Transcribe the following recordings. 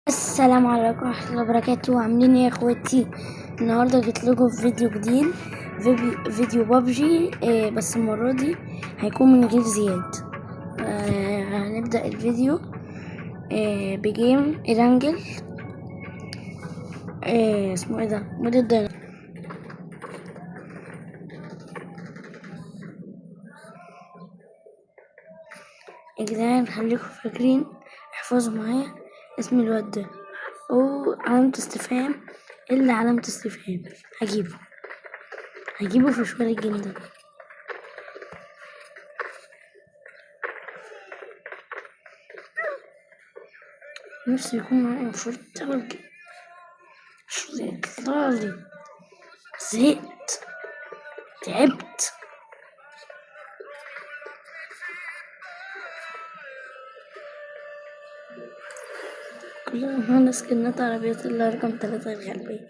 السلام عليكم ورحمة الله وبركاته. عاملين ايه يا اخواتي؟ النهارده جيت لكم في فيديو جديد، فيديو بابجي. بس المرة دي هيكون من غير زياد. هنبدأ الفيديو بجيم إيرانجل. اسمه ايه ده؟ مود الديناميت. يا جدعان خليكم فاكرين، احفظوا معايا اسم الواد ده، علامة استفهام إلا علامة استفهام. هجيبه في شوية الجيم ده. نفسي يكون معايا شرطة تلج. يطلعلي، زهقت، تعبت. كلها معانا سكنات عربيات اللي رقم 3 الغربية.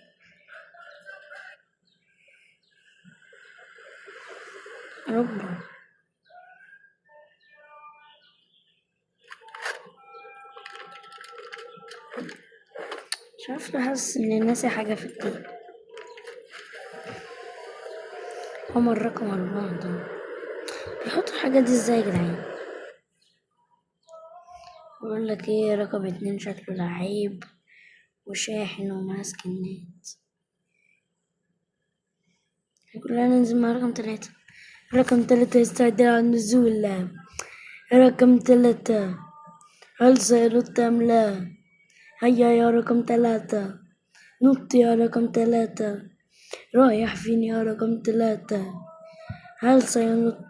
ربنا مش عارفة، حاسس إن ناسي حاجة في الدين. هما الرقم 4 ده بيحطوا الحاجات دي ازاي يا جدعان؟ بقول لك ايه، رقم 2 شكله لعيب وشاحن وماسك النت. كلنا ننزل مع رقم 3. رقم 3 يستعد على النزول. رقم 3 هل سينط أم لا؟ هيا يا رقم 3، نط يا رقم 3، رايح فين يا رقم 3؟ هل سينط؟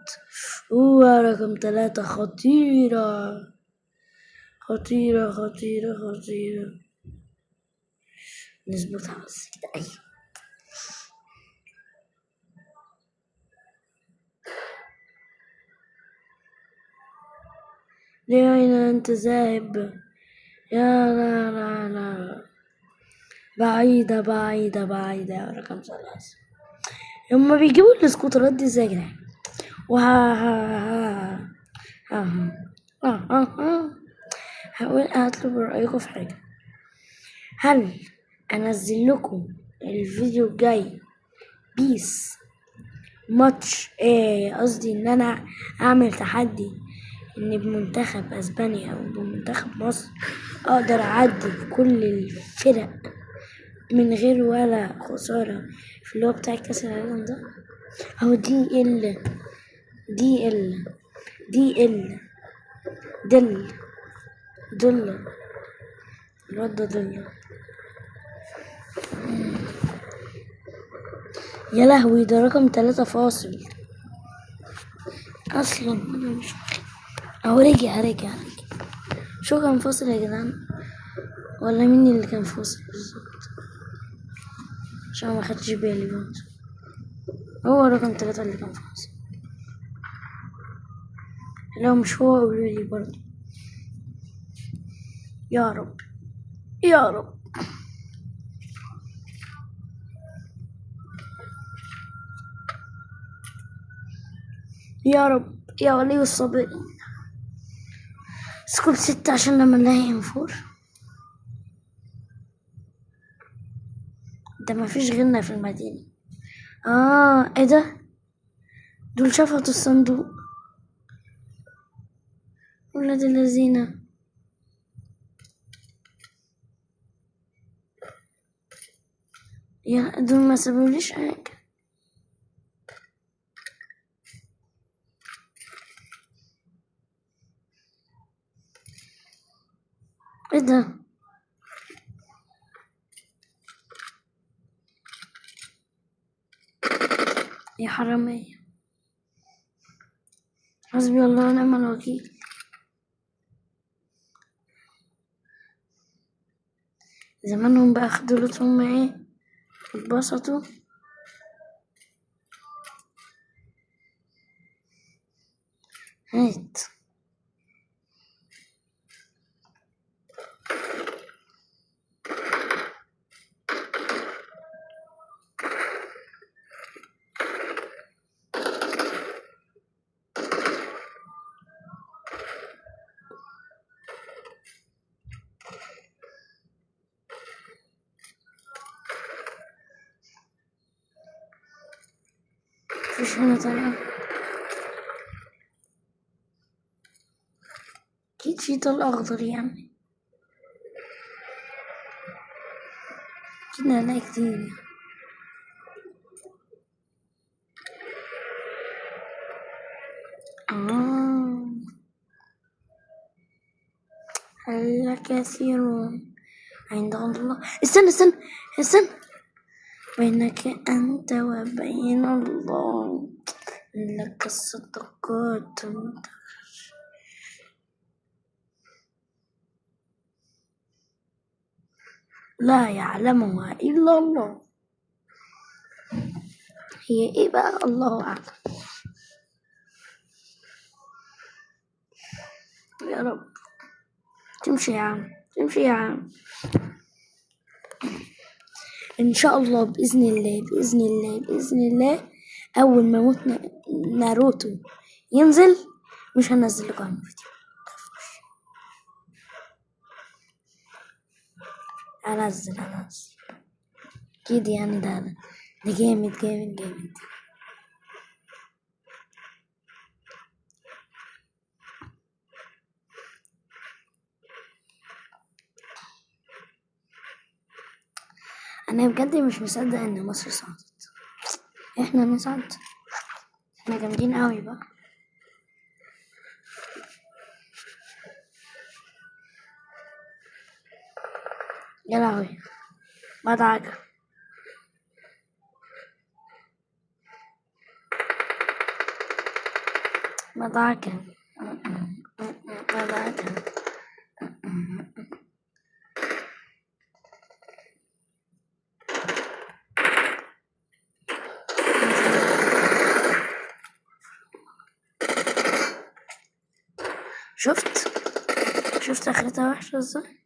هو رقم 3 خطيرة خطيرة خطيرة خطيرة. نظبطها بس كده. أي لأين أنت ذاهب؟ يا لا لا لا، بعيدة بعيدة بعيدة يا رقم 3. هما بيجيبوا السكوترات دي ازاي يا جدعان؟ هقول هطلب رأيكم في حاجة. هل انزل لكم الفيديو الجاي بيس ماتش، قصدي ان انا اعمل تحدي ان بمنتخب اسبانيا او بمنتخب مصر اقدر اعدي كل الفرق من غير ولا خسارة في اللي هو بتاع كاس العالم ده، اهو دي ال دل دل الواد ده دل. يا لهوي، ده رقم 3 فاصل اصلا. انا مش اهو رجع. شو كان فاصل يا جدعان؟ ولا مين اللي كان فاصل بالظبط؟ عشان ما خدتش بالي برضه. هو رقم 3 اللي كان فاصل. لو مش هو قولولي برضه. يا رب يا رب. يا رب يا ولي الصابرين. سكول 6 عشان لما نلاقي انفور. ده مفيش غيرنا في المدينة. ايه ده؟ دول شفطوا الصندوق ولاد الذين. يا دول ما سابوليش حاجة. ايه ده؟ يا حرامية، حسبي الله ونعم الوكيل. زمانهم بقى خدوا لطفهم معاه واتبسطوا. هات. مفيش هنا طريقة. أكيد شيطان الأخضر يعني، أكيد هنلاقي كتير يعني. هل كثير عند الله. استنى بينك أنت وبين الله لك الصدقات لا يعلمها إلا الله. هي إيه بقى؟ الله أعلم. يا رب تمشي يا عم، تمشي يا عم، إن شاء الله، بإذن الله بإذن الله بإذن الله. أول ما موت ناروتو ينزل مش هنزل لكم فيديو، هنزل أكيد يعني. ده جامد جامد جامد. أنا بجد مش مصدق إن مصر صعدت. إحنا نصعد، إحنا جامدين أوي بقى. يا لهوي، مدعكة مدعكة مدعكة. شفت آخرتها وحشة ازاي؟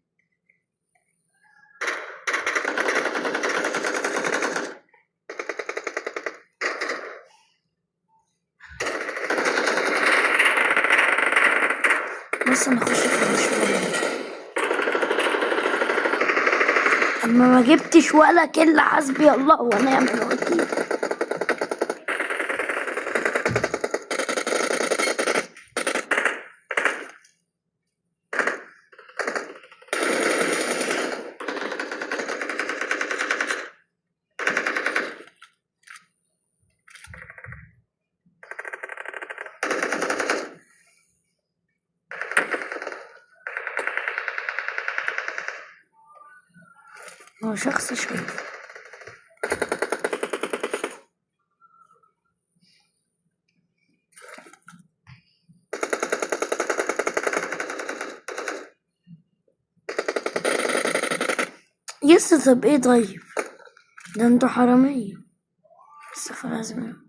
بس نخش في المشوار. أما ما جبتش ولا كل، حسبي الله ونعم الوكيل. هو شخص شريف. طب ايه طيب؟ ده انتوا حرامية. استغفر الله العظيم.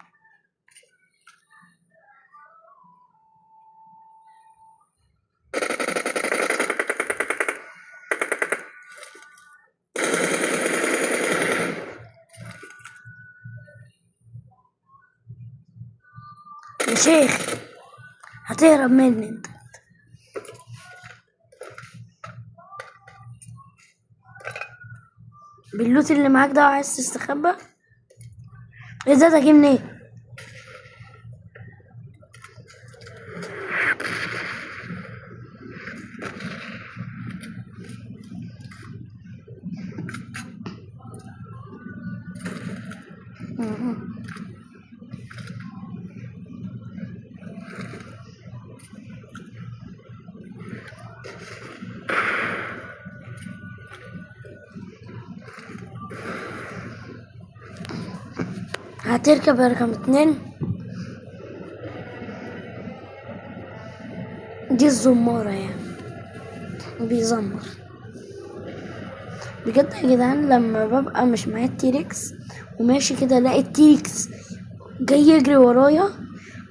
يا شيخ هتهرب مني انت. باللوت اللي معاك ده وعايز تستخبى؟ ايه ده جه منين؟ هتركب رقم 2. دي الزمارة يعني، بيزمر بجد يا جدعان. لما ببقى مش معايا التيركس وماشي كده الاقي التيركس جاي يجري ورايا،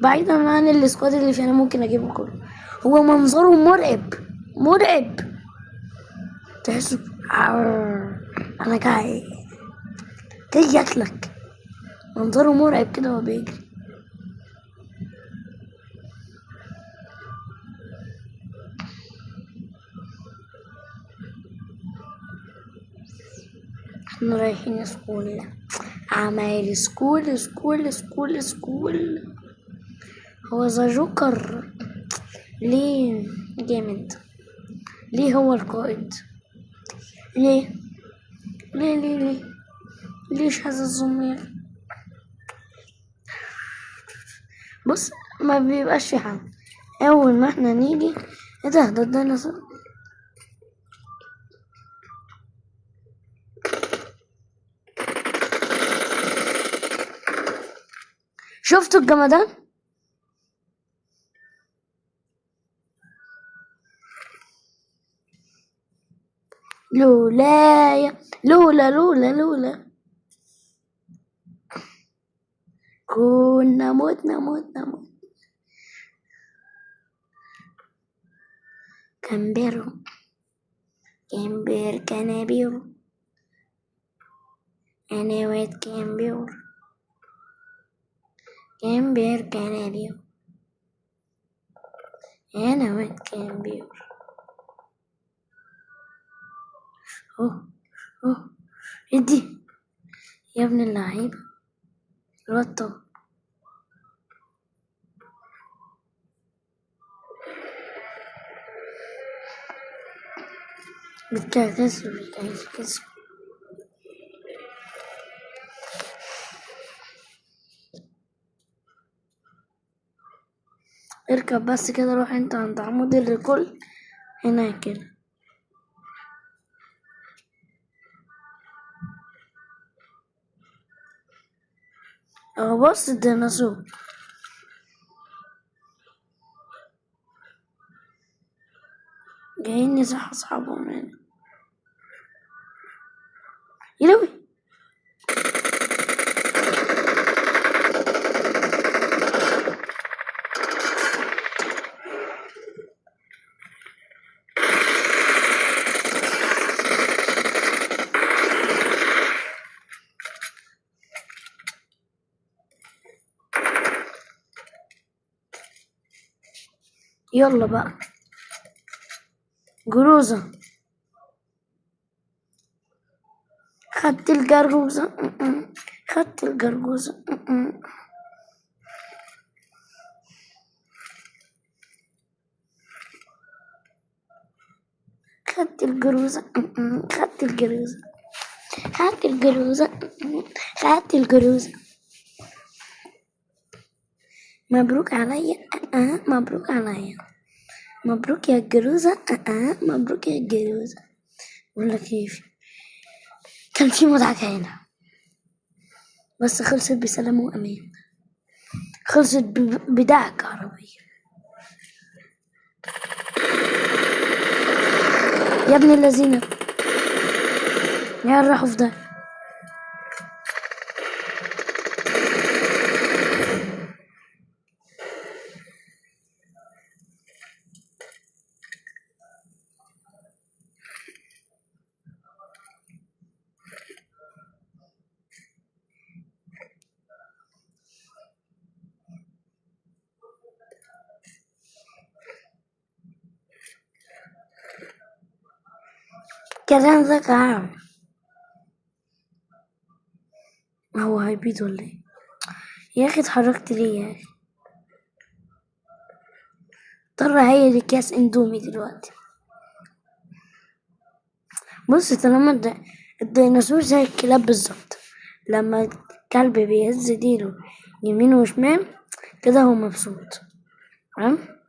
بعيدا عن السكواد اللي فيه انا ممكن اجيبه كله. هو منظره مرعب تحسه انا جاي ياكلك. منظره مرعب كده وهو بيجري. احنا رايحين سكول. عمايل سكول سكول سكول سكول. هو ذا جوكر ليه جامد؟ ليه هو القائد؟ ليه ليه ليه ليه ليش هذا الزميل؟ بص، ما بيبقاش في حد اول ما احنا نيجي. ايه ده الديناصور. شفتوا الجمدان؟ لولا لولا كنا متنا. كامبيرو كنابيرو. أنا واد كامبيرو كنابيرو. أنا واد كامبيرو. أوه ادي يا ابن اللعيبة الواد. بتكسر. اركب بس كده، روح انت عند عمود الرجل هناك كده. اهو بص الديناصور. جايين يصح اصحابهم هنا. يلوي يلا بقى جروزة. خدت الجروزة. خدت الجروزة. خدت الجروزة. خدت الجروزة. خدت الجروزة. خدت الجروزة. مبروك عليا. مبروك عليا. مبروك يا الجروزة. مبروك يا الجروزة. ولا كيف؟ كان في مدعكة هنا بس خلصت بسلام وأمان. خلصت بدعكة عربية. يا ابن الذين يا راحوا في ده. كده ذكر. هو هيبيض ولا ايه؟ يا اخي اتحركت ليه يا اخي؟ اضطر هي لكاس اندومي دلوقتي. بص، طالما الديناصور زي الكلاب بالظبط، لما الكلب بيهز ديله يمين وشمال كده هو مبسوط. تمام.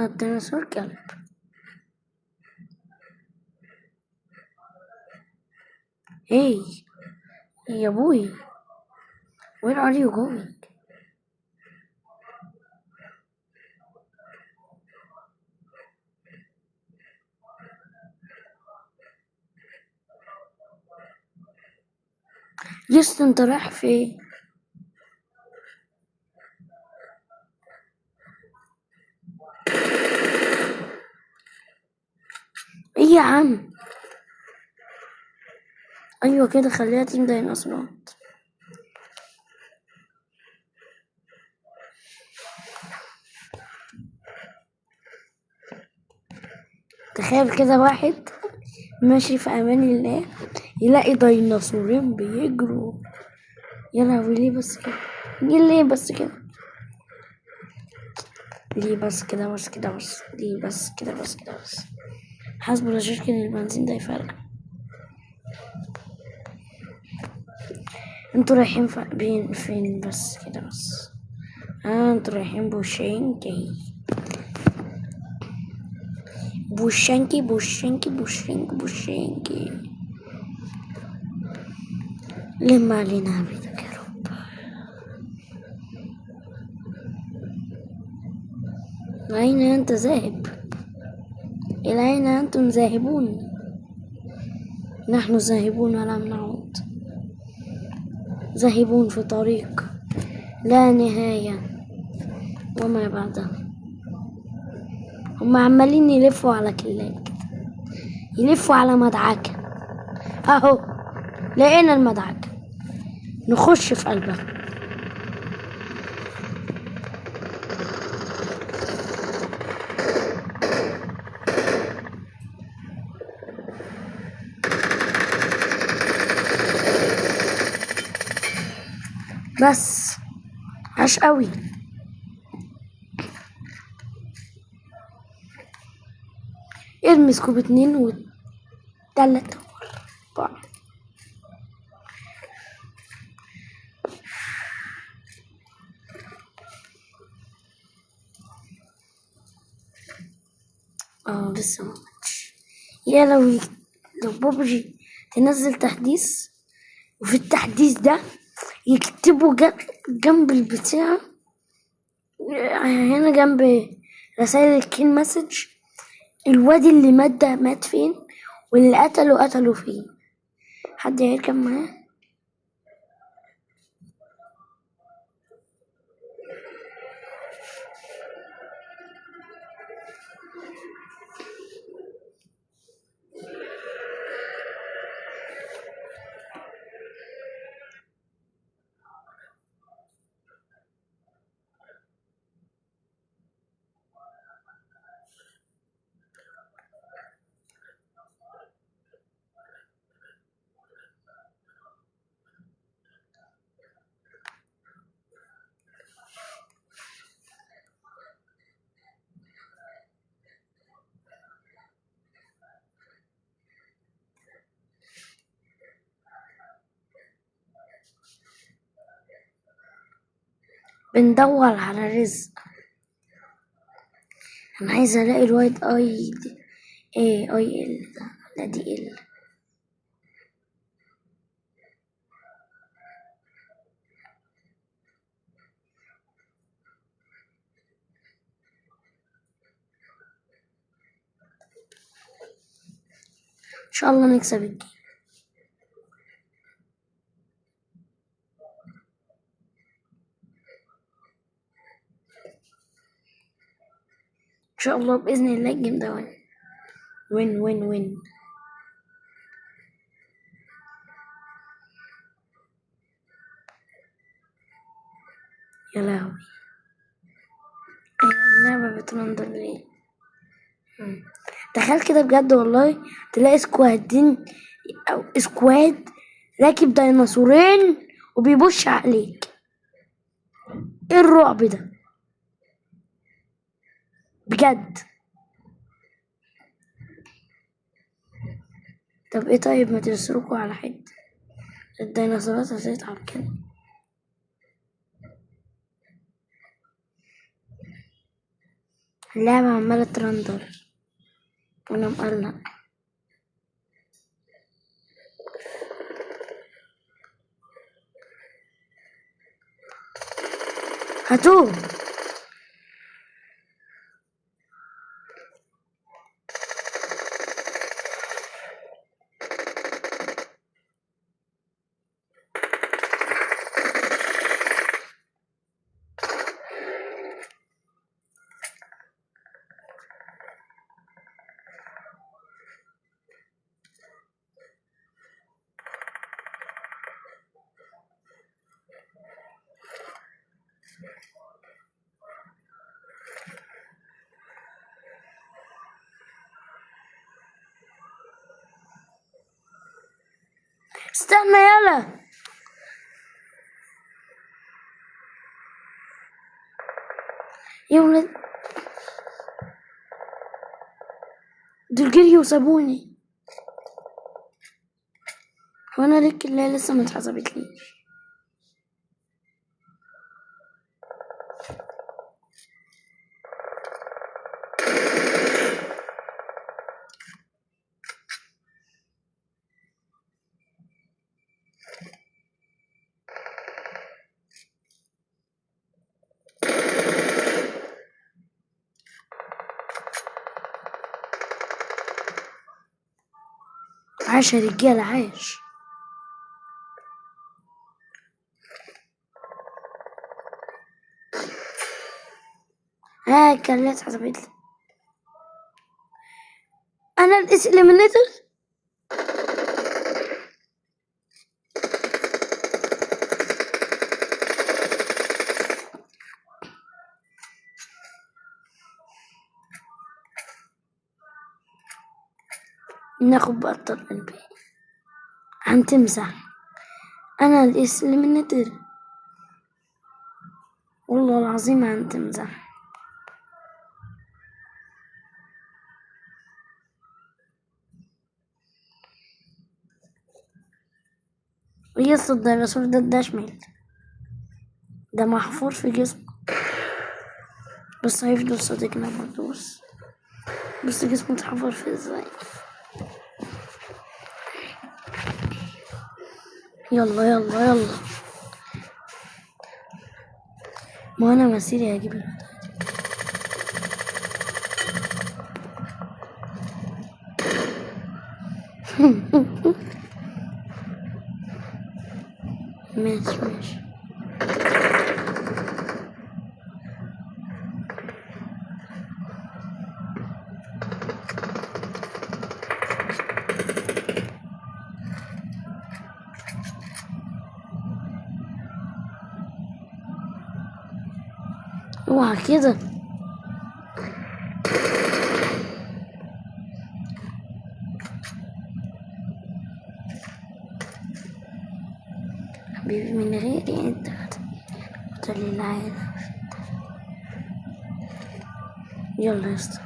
الديناصور كلب. Hey, يا boy, where are you going? يس، انت رايح فين؟ ايه يا عم؟ ايوه كده، خليها تيم ديناصورات. تخيل كده واحد ماشي في امان الله يلاقي ديناصورين بيجروا. يا لهوي، ليه بس كده؟ ليه بس كده؟ ليه بس كده بس كده بس؟ ليه بس كده بس كده بس؟ حسب ولا شركة البنزين ده يفرق. انتوا رايحين فين بس كده بس؟ انتوا رايحين بوشنكي بوشنكي بوشنكي بوشنكي بوشنكي. لم علينا عبيدك يا رب. أين أنت ذاهب؟ إلى أين أنتم ذاهبون؟ نحن ذاهبون ولم نعود، ذاهبون في طريق لا نهاية وما بعدها. هم عمالين يلفوا على كلاب كده، يلفوا على مدعكة. أهو لقينا المدعكة، نخش في قلبها. بس عاش قوي. ارمي سكوب 2 و3 4. لسه ما ماتش. يا لو ببجي تنزل تحديث، وفي التحديث ده يكتبوا جنب البتاع هنا، جنب رسائل الكين مسج، الواد اللي مات ده مات فين، واللي قتلوا فين. حد هيركب معاه؟ بندور على رزق. انا عايزه الاقي الوايت اي ايه اي ال ده. لا دي ال. ان شاء الله نكسب الجيم. ان شاء الله باذن الله الجيم ده وين وين وين. يا لهوي، اللعبه بتنضر ليه؟ تخيل كده بجد والله، تلاقي سكوادين او سكواد راكب ديناصورين وبيبش عليك. ايه الرعب ده بجد؟ طب ايه، طيب ما تسرقوا على حد، الديناصورات هتتعب كده. اللعبة عمالة ترندر وانا مقلق. هاتوه. استنى يلا. يا ولد دول جريوا وسابوني. هو انا ليك اللي لسه ما اتحسبتليش. عاش يا رجالة عاش. كان لسه اتحسبتلي. انا الإليمينيتور. ناخد بقى الطرف الباقي. هنتمسح. انا الإليمينيتور والله العظيم هنتمسح. ويس الديناصور ده شمال، ده محفور في جسمه، بس هيفضل صديقنا برضه. بس جسمه اتحفر فيه ازاي. يلا يلا يلا. ما انا مسيري هجيب البتاع دي. ماشي ماشي. اوعى كده. حبيبي من غيري انت هتقولي العادة. يلا يا اسطى.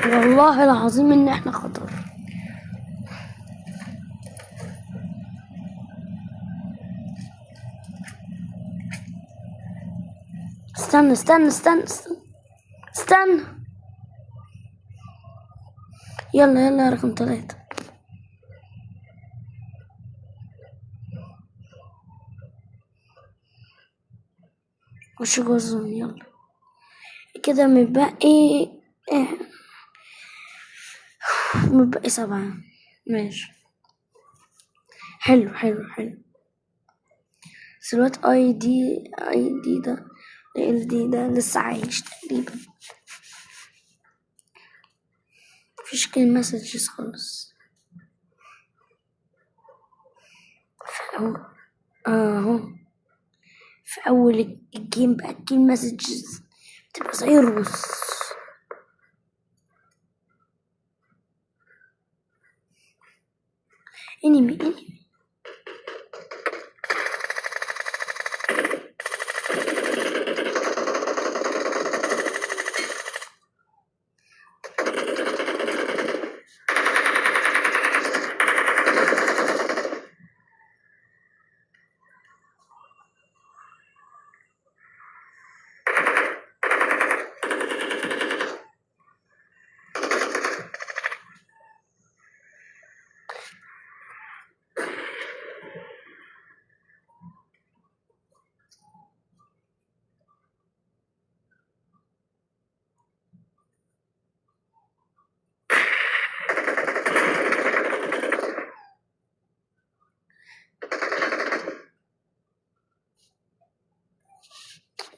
والله العظيم ان احنا خطر. استنى استنى استنى استنى استنى. يلا يلا يا رقم 3. خش جوه الزون. يلا كده متبقي متبقي 7. ماشي. حلو حلو حلو. سلوت اي دي ده ال دي ده لسه عايش تقريبا. مفيش كلمة مسجز خالص. اهو في اول الجيم بقى الكلمة مسجز بتبقى زي الرز. انمي.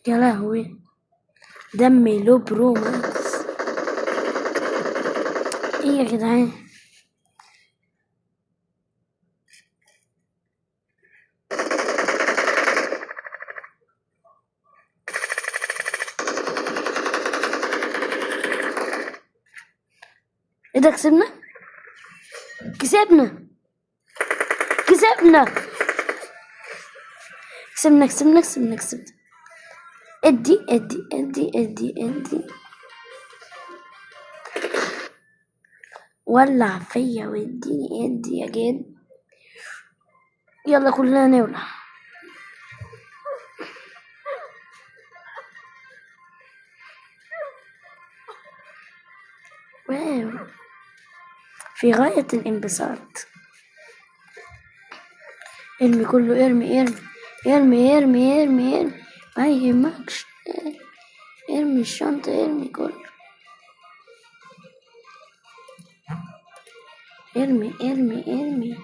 يا لهوي دمي لو برو ماكس. ايه يا جدعان ايه ده؟ كسبنا كسبنا كسبنا كسبنا كسبنا كسبنا كسبنا. ادي ادي ادي ادي ادي، ولع فيا واديني ادي يا جد. يلا كلنا نولع. واو، في غاية الانبساط. ارمي كله، ارمي ارمي ارمي ارمي ارمي ارمي، ما يهمكش، ارمي الشنطة، ارمي كله، ارمي ارمي ارمي.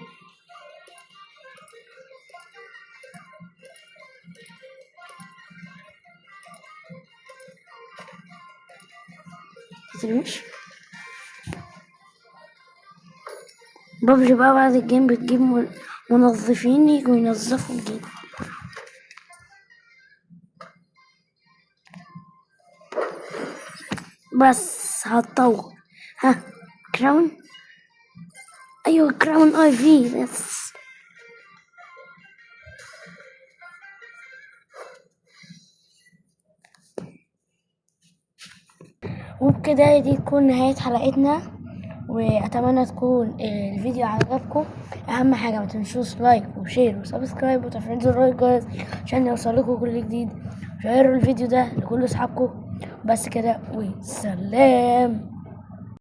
مترميش. ببجي بقى بعد الجيم بتجيب منظفين يجوا ينظفوا الجيم. بس هتطور. ها، كراون، ايوه كراون اي في بس. وبكده دي تكون نهاية حلقتنا، واتمنى تكون الفيديو عجبكم. اهم حاجه ما تنسوش لايك وشير وسبسكرايب وتفعيل زر الجرس عشان يوصلكوا كل جديد. شيروا الفيديو ده لكل اصحابكم. بس كده، وسلام.